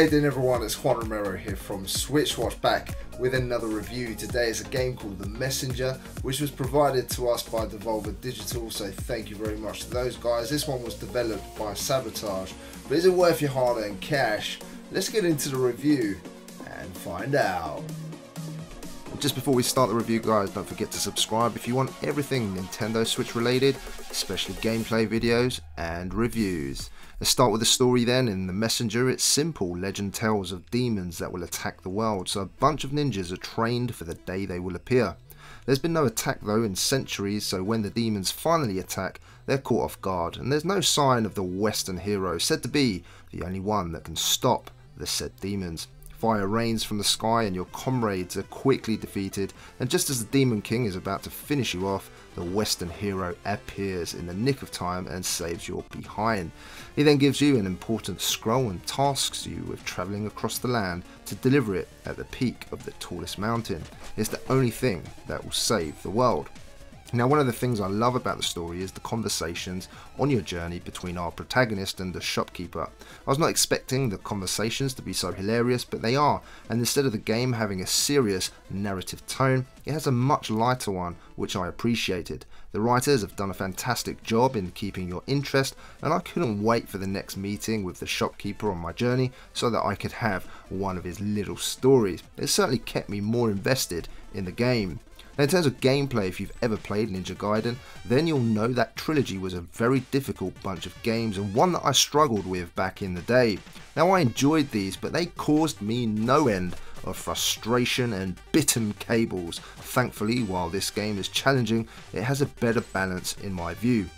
Hey then everyone, it's Juan James here from Switchwatch, back with another review. Today is a game called The Messenger, which was provided to us by Devolver Digital, so thank you very much to those guys. This one was developed by Sabotage, but is it worth your hard-earned cash? Let's get into the review and find out. Just before we start the review, guys, don't forget to subscribe if you want everything Nintendo Switch related, especially gameplay videos and reviews. Let's start with the story then. In The Messenger, it's simple. Legend tells of demons that will attack the world, so a bunch of ninjas are trained for the day they will appear. There's been no attack though in centuries, so when the demons finally attack, they're caught off guard, and there's no sign of the Western hero, said to be the only one that can stop the said demons. Fire rains from the sky and your comrades are quickly defeated, and just as the Demon King is about to finish you off, the Western hero appears in the nick of time and saves your behind. He then gives you an important scroll and tasks you with travelling across the land to deliver it at the peak of the tallest mountain. It's the only thing that will save the world. Now, one of the things I love about the story is the conversations on your journey between our protagonist and the shopkeeper. I was not expecting the conversations to be so hilarious, but they are, and instead of the game having a serious narrative tone, it has a much lighter one, which I appreciated. The writers have done a fantastic job in keeping your interest, and I couldn't wait for the next meeting with the shopkeeper on my journey so that I could have one of his little stories. It certainly kept me more invested in the game. Now, in terms of gameplay, if you've ever played Ninja Gaiden, then you'll know that trilogy was a very difficult bunch of games and one that I struggled with back in the day. Now, I enjoyed these, but they caused me no end of frustration and bitten cables. Thankfully, while this game is challenging, it has a better balance in my view.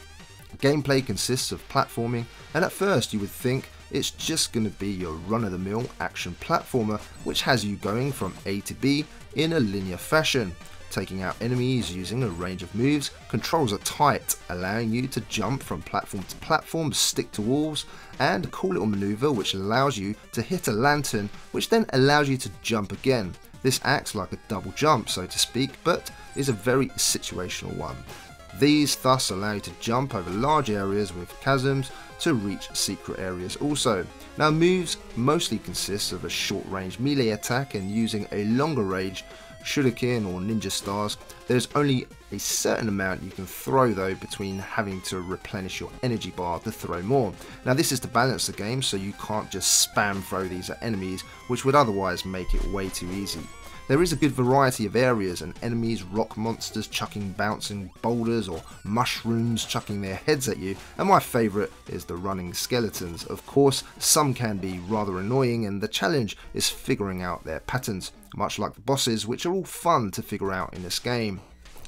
Gameplay consists of platforming, and at first you would think it's just going to be your run-of-the-mill action platformer, which has you going from A to B in a linear fashion. Taking out enemies using a range of moves, controls are tight, allowing you to jump from platform to platform, stick to walls, and a cool little maneuver which allows you to hit a lantern, which then allows you to jump again. This acts like a double jump, so to speak, but is a very situational one. These thus allow you to jump over large areas with chasms to reach secret areas also. Now, moves mostly consist of a short range melee attack, and using a longer range shuriken or ninja stars, there's only a certain amount you can throw though, between having to replenish your energy bar to throw more. Now, this is to balance the game, so you can't just spam throw these at enemies, which would otherwise make it way too easy. There is a good variety of areas and enemies, rock monsters chucking bouncing boulders or mushrooms chucking their heads at you, and my favourite is the running skeletons. Of course, some can be rather annoying, and the challenge is figuring out their patterns, much like the bosses, which are all fun to figure out in this game.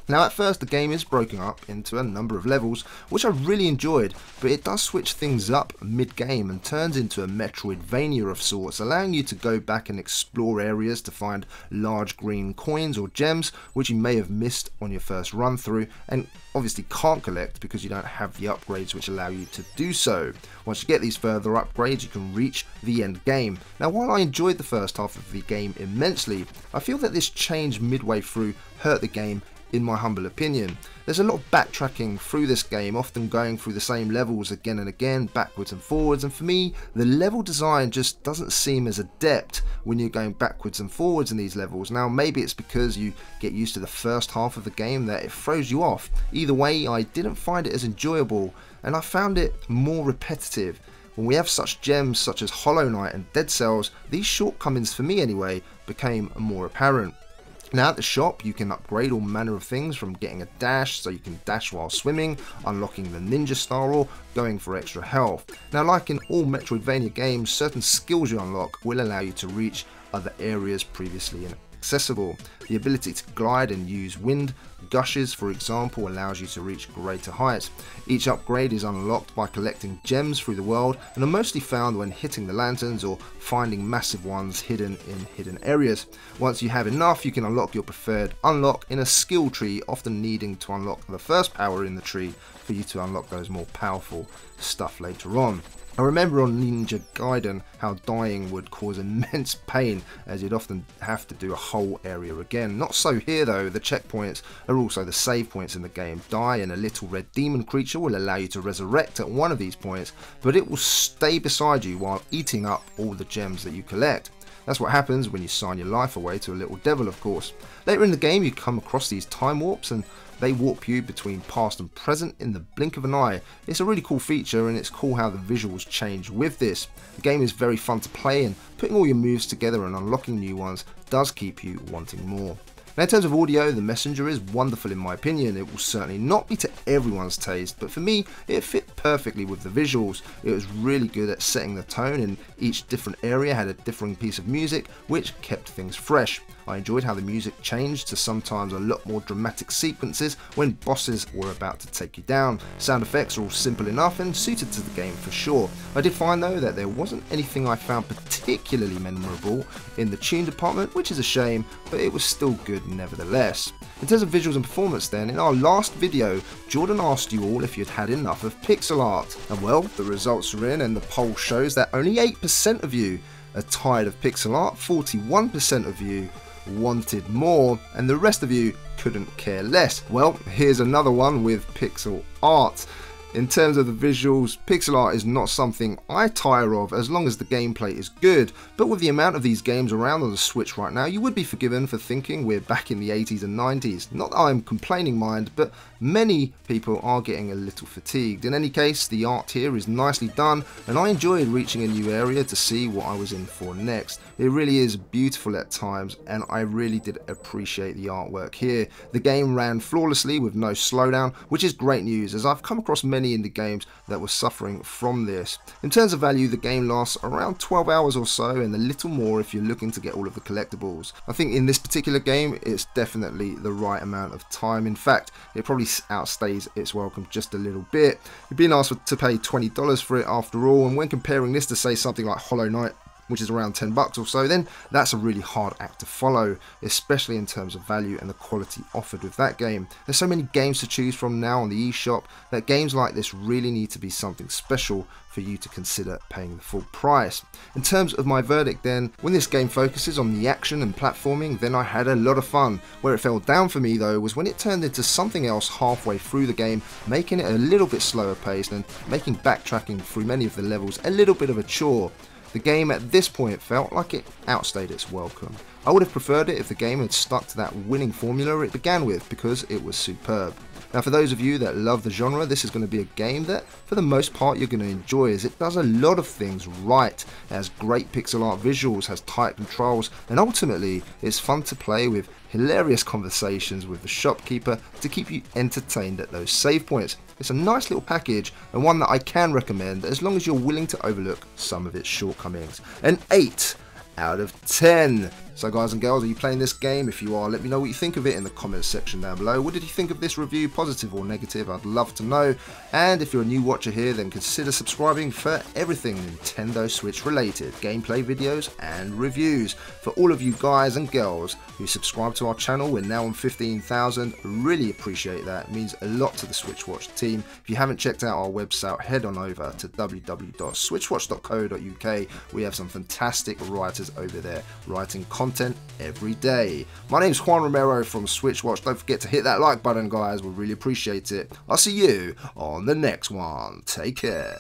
Now, at first the game is broken up into a number of levels, which I really enjoyed, but it does switch things up mid-game and turns into a Metroidvania of sorts, allowing you to go back and explore areas to find large green coins or gems, which you may have missed on your first run through, and obviously can't collect because you don't have the upgrades which allow you to do so. Once you get these further upgrades, you can reach the end game. Now, while I enjoyed the first half of the game immensely, I feel that this change midway through hurt the game, in my humble opinion. There's a lot of backtracking through this game, often going through the same levels again and again, backwards and forwards, and for me, the level design just doesn't seem as adept when you're going backwards and forwards in these levels. Now, maybe it's because you get used to the first half of the game that it throws you off. Either way, I didn't find it as enjoyable, and I found it more repetitive. When we have such gems such as Hollow Knight and Dead Cells, these shortcomings, for me anyway, became more apparent. Now, at the shop you can upgrade all manner of things, from getting a dash so you can dash while swimming, unlocking the ninja star, or going for extra health. Now, like in all Metroidvania games, certain skills you unlock will allow you to reach other areas previously inaccessible. The ability to glide and use wind gushes, for example, allows you to reach greater heights. Each upgrade is unlocked by collecting gems through the world, and are mostly found when hitting the lanterns or finding massive ones hidden in hidden areas. Once you have enough, you can unlock your preferred unlock in a skill tree, often needing to unlock the first power in the tree for you to unlock those more powerful stuff later on. I remember on Ninja Gaiden how dying would cause immense pain, as you'd often have to do a whole area again. again. Not so here though, the checkpoints are also the save points in the game. Die and a little red demon creature will allow you to resurrect at one of these points, but it will stay beside you while eating up all the gems that you collect. That's what happens when you sign your life away to a little devil, of course. Later in the game you come across these time warps and they warp you between past and present in the blink of an eye. It's a really cool feature, and it's cool how the visuals change with this. The game is very fun to play, and putting all your moves together and unlocking new ones does keep you wanting more. Now, in terms of audio, the Messenger is wonderful in my opinion. It will certainly not be to everyone's taste, but for me it fit perfectly with the visuals. It was really good at setting the tone, and each different area had a different piece of music which kept things fresh. I enjoyed how the music changed to sometimes a lot more dramatic sequences when bosses were about to take you down. Sound effects are all simple enough and suited to the game for sure. I did find though that there wasn't anything I found particularly memorable in the tune department, which is a shame, but it was still good nevertheless. In terms of visuals and performance then, in our last video, Jordan asked you all if you'd had enough of pixel art. And well, the results are in, and the poll shows that only 8% of you are tired of pixel art, 41% of you wanted more, and the rest of you couldn't care less. Well, here's another one with pixel art. In terms of the visuals, pixel art is not something I tire of as long as the gameplay is good, but with the amount of these games around on the Switch right now, you would be forgiven for thinking we're back in the 80s and 90s. Not that I'm complaining, mind, but many people are getting a little fatigued. In any case, the art here is nicely done, and I enjoyed reaching a new area to see what I was in for next. It really is beautiful at times, and I really did appreciate the artwork here. The game ran flawlessly with no slowdown, which is great news, as I've come across many indie games that were suffering from this. In terms of value, the game lasts around 12 hours or so, and a little more if you're looking to get all of the collectibles. I think in this particular game it's definitely the right amount of time. In fact, it probably outstays its welcome just a little bit. You've been asked to pay $20 for it after all, and when comparing this to say something like Hollow Knight, which is around $10 or so, then that's a really hard act to follow, especially in terms of value and the quality offered with that game. There's so many games to choose from now on the eShop that games like this really need to be something special for you to consider paying the full price. In terms of my verdict then, when this game focuses on the action and platforming, then I had a lot of fun. Where it fell down for me though was when it turned into something else halfway through the game, making it a little bit slower paced and making backtracking through many of the levels a little bit of a chore. The game at this point felt like it outstayed its welcome. I would have preferred it if the game had stuck to that winning formula it began with, because it was superb. Now, for those of you that love the genre, this is going to be a game that for the most part you're going to enjoy, as it does a lot of things right. It has great pixel art visuals, has tight controls, and ultimately it's fun to play with hilarious conversations with the shopkeeper to keep you entertained at those save points. It's a nice little package, and one that I can recommend as long as you're willing to overlook some of its shortcomings. An 8 out of 10. So guys and girls, are you playing this game? If you are, let me know what you think of it in the comments section down below. What did you think of this review, positive or negative? I'd love to know. And if you're a new watcher here, then consider subscribing for everything Nintendo Switch related, gameplay videos and reviews. For all of you guys and girls who subscribe to our channel, we're now on 15,000. Really appreciate that. It means a lot to the Switch Watch team. If you haven't checked out our website, head on over to www.switchwatch.co.uk. We have some fantastic writers over there writing content every day. My name's Juan Romero from Switch Watch. Don't forget to hit that like button, guys. We really appreciate it. I'll see you on the next one. Take care.